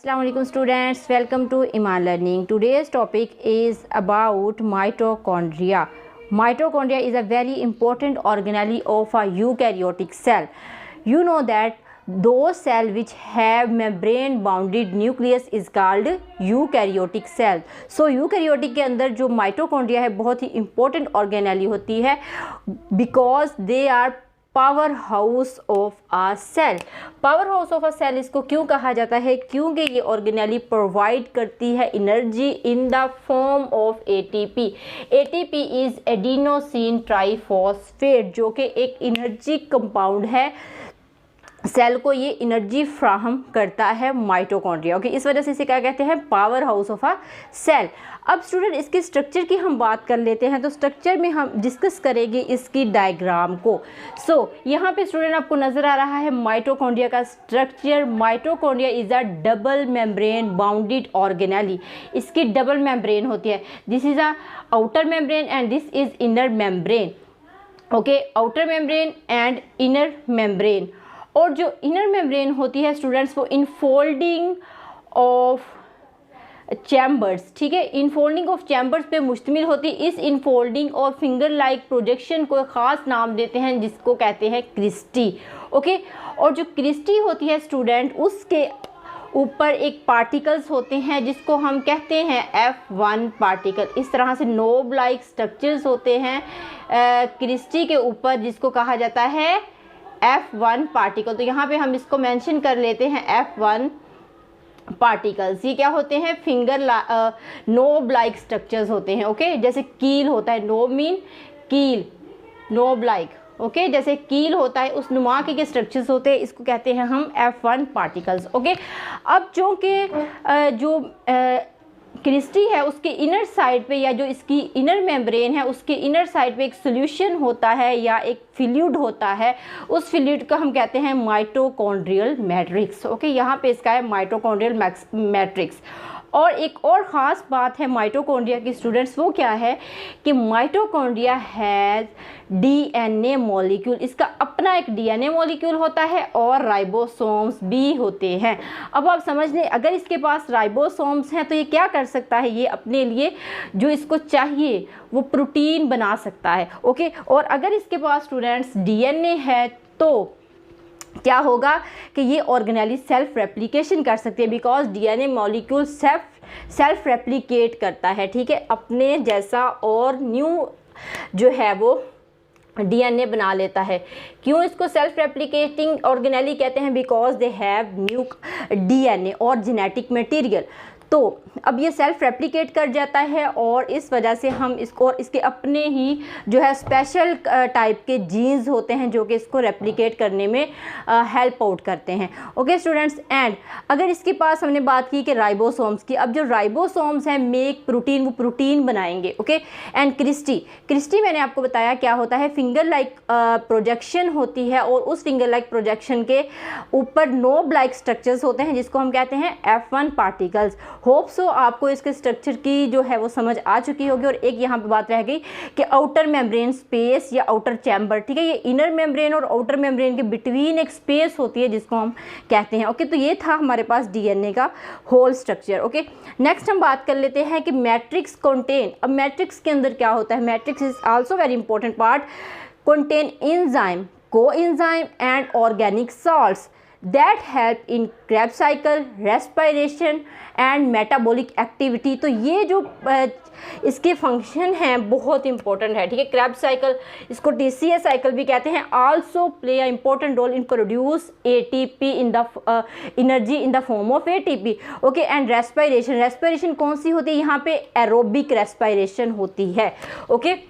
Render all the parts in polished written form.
Assalamualaikum students, welcome to Iman Learning. Today's topic is about mitochondria. Mitochondria is a very important organelle of a eukaryotic cell. You know that those cells which have membrane bounded nucleus is called eukaryotic cell. So eukaryotic के अंदर जो mitochondria है बहुत ही important organelle होती है because they are power house of a cell. Power house of a cell इसको क्यों कहा जाता है? क्योंकि ये ऑर्गेनेली प्रोवाइड करती है energy in the form of ATP. ATP is adenosine triphosphate, जो कि एक एनर्जी कंपाउंड है। सेल को ये एनर्जी फ्राहम करता है माइटोकॉन्ड्रिया। ओके, इस वजह से इसे क्या कहते हैं? Power house of a cell. अब स्टूडेंट इसके स्ट्रक्चर की हम बात कर लेते हैं, तो स्ट्रक्चर में हम डिस्कस करेंगे इसकी डायग्राम को। यहाँ पे स्टूडेंट आपको नज़र आ रहा है माइटोकॉन्ड्रिया का structure. Mitochondria is a double membrane bounded organelle. इसकी डबल मेम्ब्रेन होती है। This is a outer membrane and this is inner membrane. Okay, outer membrane and inner membrane. और जो इनर मेम्ब्रेन होती है स्टूडेंट्स, वो इनफोल्डिंग ऑफ चैम्बर्स, ठीक है, इनफोल्डिंग ऑफ चैम्बर्स पे मुश्तमिल होती है। इस इनफोल्डिंग और फिंगर लाइक प्रोजेक्शन को ख़ास नाम देते हैं जिसको कहते हैं क्रिस्टी। ओके, और जो क्रिस्टी होती है स्टूडेंट, उसके ऊपर एक पार्टिकल्स होते हैं जिसको हम कहते हैं F1 पार्टिकल। इस तरह से नोब लाइक स्ट्रक्चर्स होते हैं क्रिस्टी के ऊपर जिसको कहा जाता है F1 पार्टिकल। तो यहाँ पे हम इसको मेंशन कर लेते हैं F1 पार्टिकल्स। ये क्या होते हैं? फिंगर नोब लाइक स्ट्रक्चर्स होते हैं। ओके, जैसे कील होता है, नोब मीन कील, नोब लाइक। ओके, जैसे कील होता है उस नुमा के स्ट्रक्चर्स होते हैं, इसको कहते हैं हम F1 पार्टिकल्स। ओके, अब जो क्रिस्टी है उसके इनर साइड पे, या जो इसकी इनर मेम्ब्रेन है उसके इनर साइड पे एक सोल्यूशन होता है या एक फ्लूइड होता है। उस फ्लूइड को हम कहते हैं माइटोकॉन्ड्रियल मैट्रिक्स। ओके, यहाँ पे इसका है माइटोकॉन्ड्रियल मैट्रिक्स। और एक और ख़ास बात है माइटोकॉन्ड्रिया की स्टूडेंट्स, वो क्या है कि माइटोकॉन्ड्रिया हैज़ डीएनए मॉलिक्यूल। इसका अपना एक डीएनए मॉलिक्यूल होता है और राइबोसोम्स भी होते हैं। अब आप समझ लें, अगर इसके पास राइबोसोम्स हैं तो ये क्या कर सकता है? ये अपने लिए जो इसको चाहिए वो प्रोटीन बना सकता है। ओके, और अगर इसके पास स्टूडेंट्स डीएनए है तो क्या होगा कि ये ऑर्गेनेली सेल्फ रेप्लिकेशन कर सकते हैं, because DNA molecule self replicate करता है, ठीक है, अपने जैसा और न्यू जो है वो डीएनए बना लेता है। क्यों इसको सेल्फ रेप्लिकेटिंग ऑर्गेनेली कहते हैं? Because they have new DNA और जेनेटिक मटेरियल। तो अब ये सेल्फ रेप्लिकेट कर जाता है और इस वजह से हम इसको, और इसके अपने ही जो है स्पेशल टाइप के जीन्स होते हैं जो कि इसको रेप्लिकेट करने में हेल्प आउट करते हैं। ओके स्टूडेंट्स, एंड अगर इसके पास हमने बात की कि राइबोसोम्स की, अब जो राइबोसोम्स हैं मेक प्रोटीन, वो प्रोटीन बनाएंगे। ओके, एंड क्रिस्टी मैंने आपको बताया क्या होता है? फिंगर लाइक प्रोजेक्शन होती है और उस फिंगर लाइक प्रोजेक्शन के ऊपर नोब लाइक स्ट्रक्चर्स होते हैं जिसको हम कहते हैं F1 पार्टिकल्स। होप सो आपको इसके स्ट्रक्चर की जो है वो समझ आ चुकी होगी। और एक यहाँ पे बात रह गई कि आउटर मेम्ब्रेन स्पेस या आउटर चैम्बर, ठीक है, ये इनर मेम्ब्रेन और आउटर मेम्ब्रेन के बिटवीन एक स्पेस होती है जिसको हम कहते हैं। ओके, तो ये था हमारे पास डीएनए का होल स्ट्रक्चर। ओके, नेक्स्ट हम बात कर लेते हैं कि मैट्रिक्स कंटेन। अब मैट्रिक्स के अंदर क्या होता है? Matrix is also very important part, contain enzyme, coenzyme and organic salts that help in Krebs cycle, respiration and metabolic activity। तो ये जो इसके फंक्शन हैं बहुत इंपॉर्टेंट है, ठीक है। Krebs साइकिल, इसको TCA साइकिल भी कहते हैं। Also play a important role in produce ATP in the energy in the form of ATP। Okay, and respiration कौन सी होती है? यहाँ पे एरोबिक रेस्पिरेशन होती है। ओके,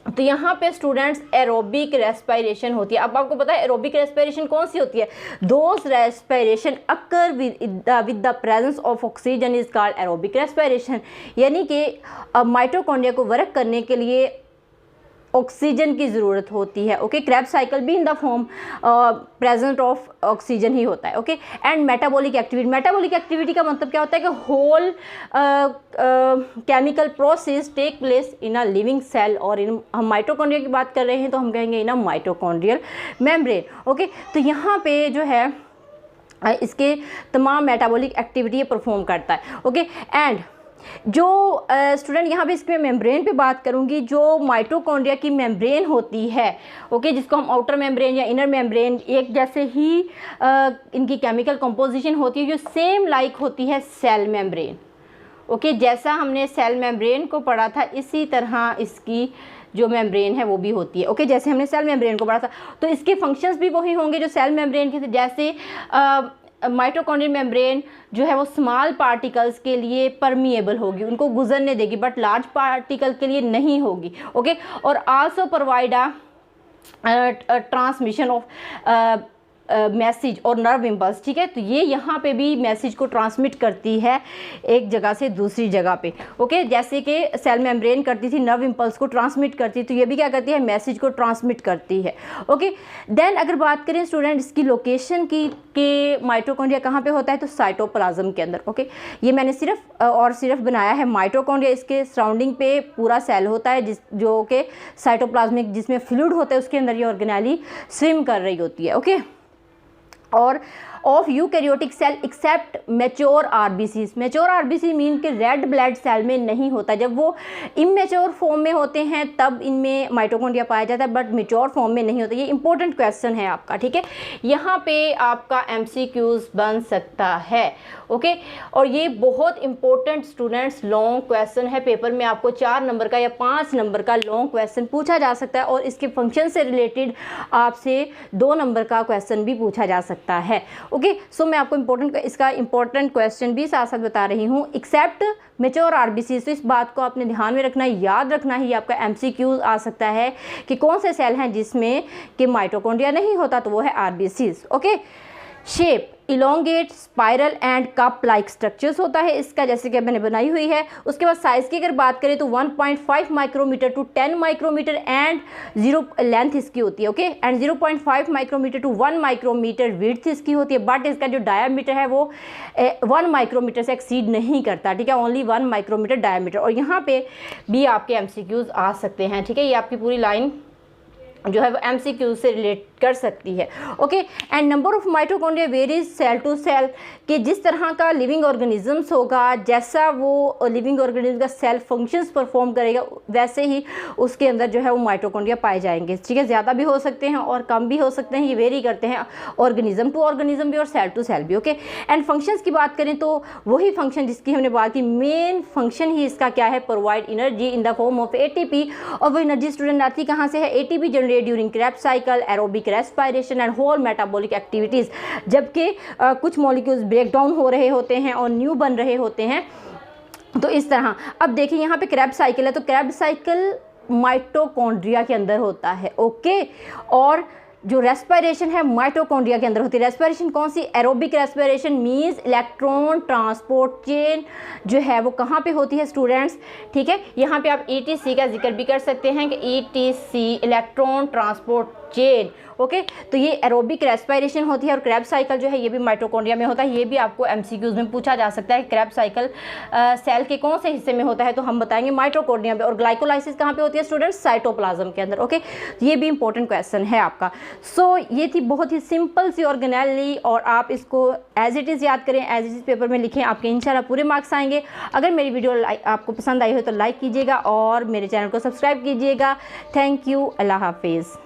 तो यहाँ पे स्टूडेंट्स एरोबिक रेस्पिरेशन होती है। अब आपको पता है एरोबिक रेस्पिरेशन कौन सी होती है? Those respiration occur with the presence of oxygen is called aerobic respiration. यानी कि माइटोकॉन्ड्रिया को वर्क करने के लिए ऑक्सीजन की ज़रूरत होती है। ओके, Krebs साइकिल भी in the form present of oxygen ही होता है। ओके, एंड मेटाबॉलिक एक्टिविटी का मतलब क्या होता है कि whole chemical process take place in a living cell, और इन हम माइटोकॉन्ड्रिया की बात कर रहे हैं तो हम कहेंगे इन अ माइटोकॉन्ड्रियल मेम्ब्रेन। ओके, तो यहाँ पे जो है इसके तमाम मेटाबॉलिक एक्टिविटी परफॉर्म करता है। ओके, एंड जो स्टूडेंट यहाँ पे इसके मेम्ब्रेन पे बात करूँगी, जो माइटोकॉन्ड्रिया की मेम्ब्रेन होती है, ओके, जिसको हम आउटर मेम्ब्रेन या इनर मेम्ब्रेन, एक जैसे ही इनकी केमिकल कंपोजिशन होती है, जो सेम लाइक होती है सेल मेम्ब्रेन। ओके, जैसा हमने सेल मेम्ब्रेन को पढ़ा था इसी तरह इसकी जो मेम्ब्रेन है वो भी होती है। ओके, जैसे हमने सेल मेम्ब्रेन को पढ़ा था तो इसके फंक्शंस भी वही होंगे जो सेल मेम्ब्रेन के थे। जैसे माइटोकॉन्ड्रियल मेम्ब्रेन जो है वो स्मॉल पार्टिकल्स के लिए परमिएबल होगी, उनको गुजरने देगी, बट लार्ज पार्टिकल के लिए नहीं होगी। ओके, और also provide transmission of message और नर्व इम्पल्स। ठीक है, तो ये यहाँ पे भी मैसेज को ट्रांसमिट करती है एक जगह से दूसरी जगह पे। ओके, जैसे कि सेल मेम्ब्रेन करती थी नर्व इम्पल्स को ट्रांसमिट करती, तो ये भी क्या करती है, मैसेज को ट्रांसमिट करती है। ओके, देन अगर बात करें स्टूडेंट इसकी लोकेशन की कि माइटोकॉन्ड्रिया कहाँ पे होता है, तो साइटोप्लाज्म के अंदर। ओके, ये मैंने सिर्फ और सिर्फ बनाया है माइटोकॉन्ड्रिया, इसके सराउंडिंग पे पूरा सेल होता है जो कि साइटोप्लाज्मिक, जिसमें फ्लूइड होता है, उसके अंदर ये ऑर्गेनेली स्विम कर रही होती है। ओके, और of eukaryotic cell except mature RBC. Mature RBC mean कि रेड ब्लड सेल में नहीं होता, जब वो इमेच्योर फॉर्म में होते हैं तब इनमें माइटोकॉन्ड्रिया पाया जाता है, बट मैच्योर फॉर्म में नहीं होता। ये इंपॉर्टेंट क्वेश्चन है आपका। ठीक है, यहाँ पे आपका एमसीक्यूज बन सकता है। ओके, और ये बहुत इंपॉर्टेंट स्टूडेंट्स लॉन्ग क्वेश्चन है, पेपर में आपको 4 नंबर का या 5 नंबर का लॉन्ग क्वेश्चन पूछा जा सकता है, और इसके फंक्शन से रिलेटेड आपसे 2 नंबर का क्वेश्चन भी पूछा जा सकता है। ओके, सो मैं आपको इसका इंपॉर्टेंट क्वेश्चन भी साथ साथ बता रही हूँ। एक्सेप्ट मैच्योर आरबीसी, तो इस बात को आपने ध्यान में रखना है, याद रखना ही आपका एमसीक्यूज आ सकता है कि कौन से सेल हैं जिसमें कि माइटोकॉन्ड्रिया नहीं होता, तो वो है RBCs. Okay, shape elongate, spiral and cup like structures होता है इसका, जैसे कि मैंने बनाई हुई है। उसके बाद साइज़ की अगर बात करें तो 1.5 micrometer to 10 micrometer and 0 length इसकी होती है। Okay, and 0.5 micrometer to 1 micrometer width इसकी होती है, बट इसका जो डायामीटर है वो 1 माइक्रोमीटर से एक्सीड नहीं करता। ठीक है, ओनली 1 माइक्रोमीटर डायामीटर। और यहाँ पे भी आपके एमसीक्यूज आ सकते हैं। ठीक है, ये आपकी पूरी लाइन जो है वो एमसीक्यू से रिलेट कर सकती है। Okay, and number of mitochondria varies cell to cell, कि जिस तरह का लिविंग ऑर्गेनिजम्स होगा, जैसा वो लिविंग ऑर्गेनिज्म का सेल फंक्शंस परफॉर्म करेगा, वैसे ही उसके अंदर जो है वो माइटोकॉन्ड्रिया पाए जाएंगे। ठीक है, ज़्यादा भी हो सकते हैं और कम भी हो सकते हैं, ये वेरी करते हैं ऑर्गेनिज्म टू ऑर्गेनिज्म भी और सेल टू सेल भी। ओके, एंड फंक्शंस की बात करें तो वही फंक्शन जिसकी हमने बात की, मेन फंक्शन ही इसका क्या है, provide energy in the form of ATP. और वो एनर्जी स्टूडेंट आती कहाँ से है, ATP generate during Krebs cycle, aerobic respiration and whole metabolic activities, जबकि कुछ मॉलिक्यूल्स ब्रेक डाउन हो रहे होते हैं और न्यू बन रहे होते हैं। तो इस तरह अब देखिए यहाँ पे क्रेब्स साइकिल है, तो क्रेब्स साइकिल माइटोकॉन्ड्रिया के अंदर होता है। ओके, और जो रेस्पिरेशन है माइटोकॉन्ड्रिया के अंदर होती है। रेस्पिरेशन कौन सी, aerobic respiration means electron transport chain जो है वो कहाँ पे होती है स्टूडेंट्स। ठीक है, यहाँ पे आप ईटीसी का जिक्र भी कर सकते हैं कि etc electron transport chain. Okay, तो ये एरोबिक रेस्पिरेशन होती है। और क्रैब साइकिल जो है ये भी माइटोकॉन्ड्रिया में होता है, ये भी आपको एमसीक्यूज में पूछा जा सकता है। क्रैब साइकिल सेल के कौन से हिस्से में होता है, तो हम बताएंगे माइटोकॉन्ड्रिया में। और ग्लाइकोलाइसिस कहाँ पे होती है स्टूडेंट्स, साइटोप्लाज्म के अंदर। ओके, ये भी इंपॉर्टेंट क्वेश्चन है आपका। सो ये थी बहुत ही सिंपल सी ऑर्गेनेली, और आप इसको एज इट इज़ याद करें, एज इट इज़ पेपर में लिखें, आपके इंशाल्लाह पूरे मार्क्स आएंगे। अगर मेरी वीडियो आपको पसंद आई हो तो लाइक कीजिएगा और मेरे चैनल को सब्सक्राइब कीजिएगा। थैंक यू, अल्लाह हाफिज़।